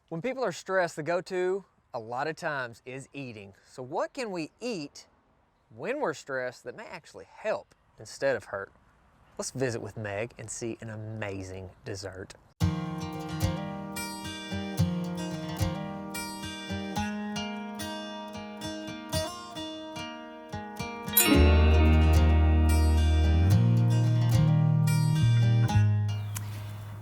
When people are stressed, the go-to a lot of times is eating. So what can we eat when we're stressed that may actually help instead of hurt? Let's visit with Meg and see an amazing dessert.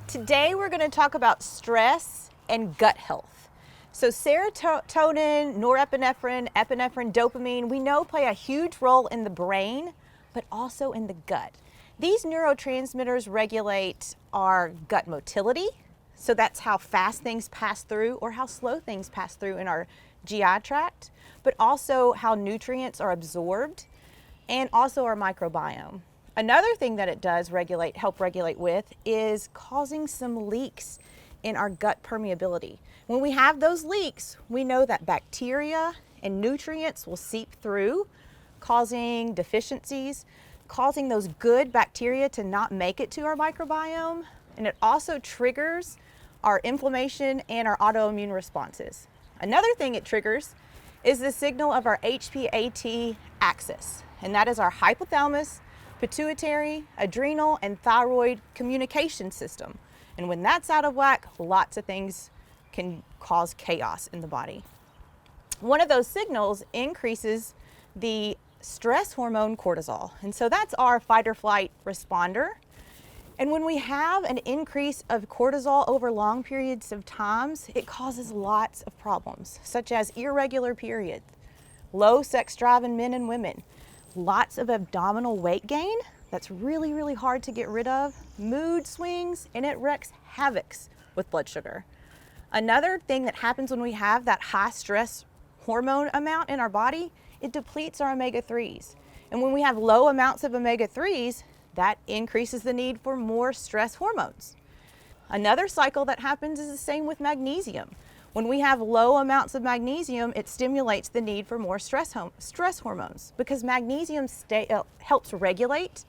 Today we're going to talk about stress and gut health. So serotonin, norepinephrine, epinephrine, dopamine, we know play a huge role in the brain, but also in the gut. These neurotransmitters regulate our gut motility, so that's how fast things pass through or how slow things pass through in our GI tract, but also how nutrients are absorbed and also our microbiome. Another thing that it does help regulate with is causing some leaks in our gut permeability. When we have those leaks, we know that bacteria and nutrients will seep through, causing deficiencies, causing those good bacteria to not make it to our microbiome, and it also triggers our inflammation and our autoimmune responses. Another thing it triggers is the signal of our HPAT axis, and that is our hypothalamus, pituitary, adrenal, and thyroid communication system. And when that's out of whack, lots of things can cause chaos in the body. One of those signals increases the stress hormone cortisol. And so that's our fight or flight responder. And when we have an increase of cortisol over long periods of times, it causes lots of problems, such as irregular periods, low sex drive in men and women, lots of abdominal weight gain that's really, really hard to get rid of, mood swings, and it wreaks havoc with blood sugar. Another thing that happens when we have that high stress hormone amount in our body, it depletes our omega-3s. And when we have low amounts of omega-3s, that increases the need for more stress hormones. Another cycle that happens is the same with magnesium. When we have low amounts of magnesium, it stimulates the need for more stress hormones because magnesium helps regulate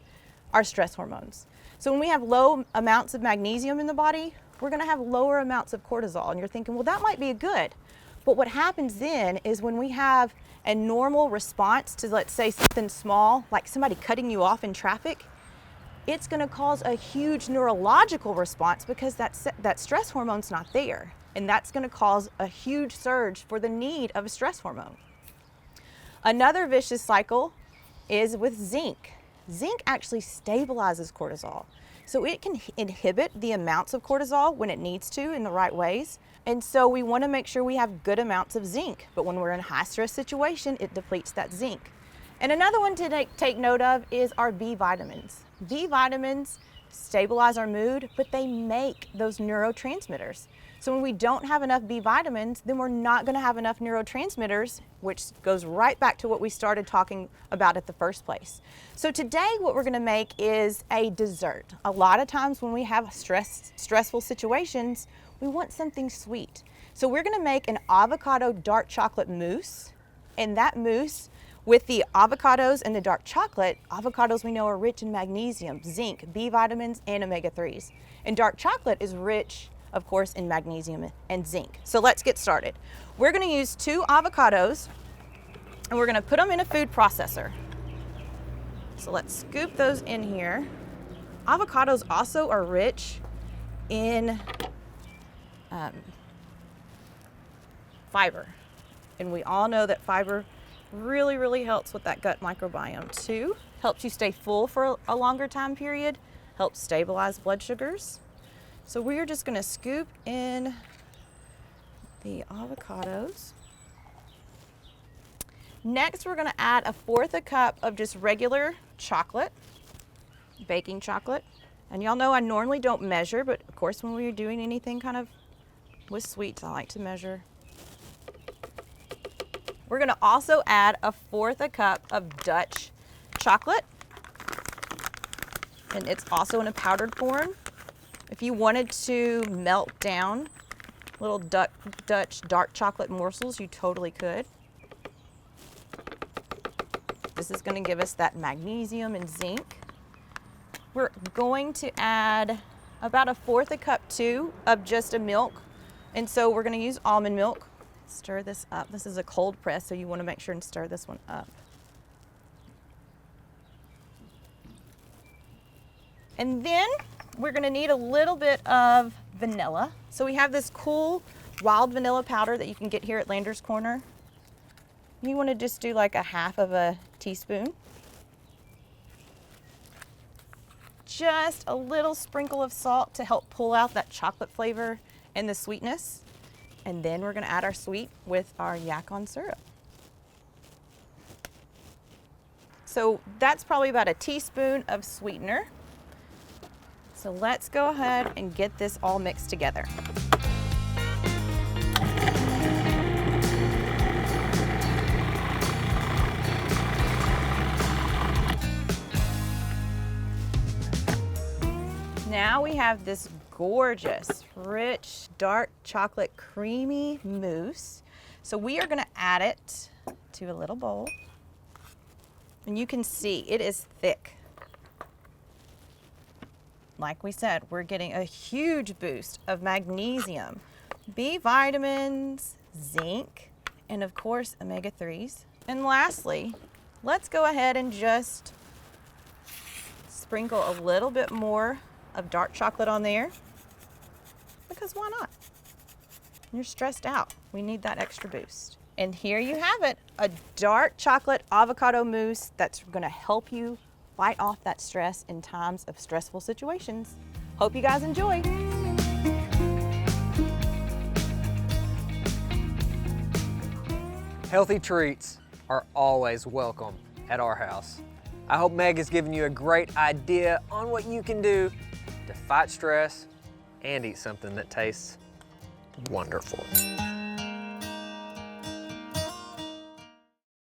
our stress hormones. So when we have low amounts of magnesium in the body, we're going to have lower amounts of cortisol. And you're thinking, well, that might be good. But what happens then is when we have a normal response to, let's say, something small, like somebody cutting you off in traffic, it's going to cause a huge neurological response because that stress hormone's not there. And that's going to cause a huge surge for the need of a stress hormone. Another vicious cycle is with zinc. Zinc actually stabilizes cortisol. So it can inhibit the amounts of cortisol when it needs to in the right ways. And so we want to make sure we have good amounts of zinc. But when we're in a high stress situation, it depletes that zinc. And another one to take note of is our B vitamins. B vitamins stabilize our mood, but they make those neurotransmitters. So when we don't have enough B vitamins, then we're not going to have enough neurotransmitters, which goes right back to what we started talking about at the first place. So today what we're going to make is a dessert. A lot of times when we have stressful situations, we want something sweet. So we're going to make an avocado dark chocolate mousse, and that mousse with the avocados and the dark chocolate, avocados we know are rich in magnesium, zinc, B vitamins, and omega-3s. And dark chocolate is rich, of course, in magnesium and zinc. So let's get started. We're going to use 2 avocados and we're going to put them in a food processor. So let's scoop those in here. Avocados also are rich in fiber. And we all know that fiber really, really helps with that gut microbiome too. Helps you stay full for a longer time period, helps stabilize blood sugars. So we're just going to scoop in the avocados. Next, we're going to add 1/4 cup of just regular chocolate, baking chocolate. And y'all know I normally don't measure, but of course when we're doing anything kind of with sweets, I like to measure. We're going to also add 1/4 cup of Dutch chocolate. And it's also in a powdered form. If you wanted to melt down little Dutch dark chocolate morsels, you totally could. This is going to give us that magnesium and zinc. We're going to add about 1/4 cup too of just a milk And so we're gonna use almond milk. Stir this up. This is a cold press, so you wanna make sure and stir this one up. And then we're gonna need a little bit of vanilla. So we have this cool wild vanilla powder that you can get here at Lander's Corner. You wanna just do like a half of a teaspoon. Just a little sprinkle of salt to help pull out that chocolate flavor and the sweetness. And then we're gonna add our sweet with our yacon syrup. So that's probably about a teaspoon of sweetener. So let's go ahead and get this all mixed together. Now we have this gorgeous, rich, dark chocolate creamy mousse. So we are gonna add it to a little bowl. And you can see it is thick. Like we said, we're getting a huge boost of magnesium, B vitamins, zinc, and of course, omega-3s. And lastly, let's go ahead and just sprinkle a little bit more of dark chocolate on there, because why not? You're stressed out. We need that extra boost. And here you have it, a dark chocolate avocado mousse that's gonna help you fight off that stress in times of stressful situations. Hope you guys enjoy. Healthy treats are always welcome at our house. I hope Meg has given you a great idea on what you can do to fight stress and eat something that tastes wonderful.